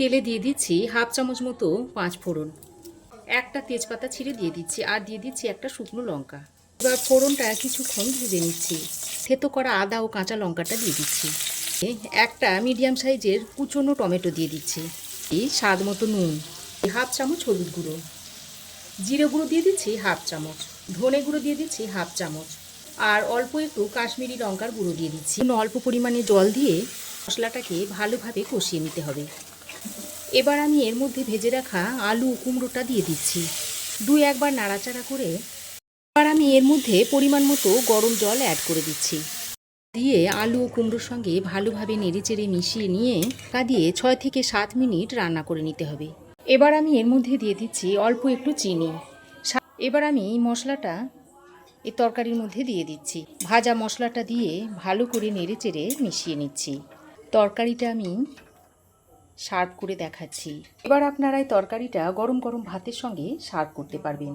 তেলে দিয়ে দিচ্ছি হাফ চামচ মতো 5 ফোড়ন, একটা তেজপাতা ছিঁড়ে দিয়ে দিচ্ছি, আর দিয়ে দিচ্ছি একটা শুকনো লঙ্কা। এবার ফোড়নটা কিছুক্ষণ ভেজে নিচ্ছি। থেতো করা আদা ও কাঁচা লঙ্কাটা দিয়ে দিচ্ছি। একটা মিডিয়াম সাইজের কুচনো টমেটো দিয়ে দিচ্ছি। স্বাদ মতো নুন, হাফ চামচ হলুদ গুঁড়ো, জিরে গুঁড়ো দিয়ে দিচ্ছি হাফ চামচ, ধনে গুঁড়ো দিয়ে দিচ্ছি হাফ চামচ, আর অল্প একটু কাশ্মীরি লঙ্কার গুঁড়ো দিয়ে দিচ্ছি। অল্প পরিমাণে জল দিয়ে মশলাটাকে ভালোভাবে কষিয়ে নিতে হবে। এবার আমি এর মধ্যে ভেজে রাখা আলু ও কুমড়োটা দিয়ে দিচ্ছি। দুই একবার নাড়াচাড়া করে এবার আমি এর মধ্যে পরিমাণ মতো গরম জল অ্যাড করে দিচ্ছি। দিয়ে আলু ও কুমড়োর সঙ্গে ভালোভাবে নেড়েচেড়ে মিশিয়ে নিয়ে ঢাকা দিয়ে 6 থেকে 7 মিনিট রান্না করে নিতে হবে। এবার আমি এর মধ্যে দিয়ে দিচ্ছি অল্প একটু চিনি। এবার আমি মশলাটা এই তরকারির মধ্যে দিয়ে দিচ্ছি। ভাজা মশলাটা দিয়ে ভালো করে নেড়েচেড়ে মিশিয়ে নিচ্ছি। তরকারিটা আমি সার্ভ করে দেখাচ্ছি। এবার আপনারা এই তরকারিটা গরম গরম ভাতের সঙ্গে সার্ভ করতে পারবেন।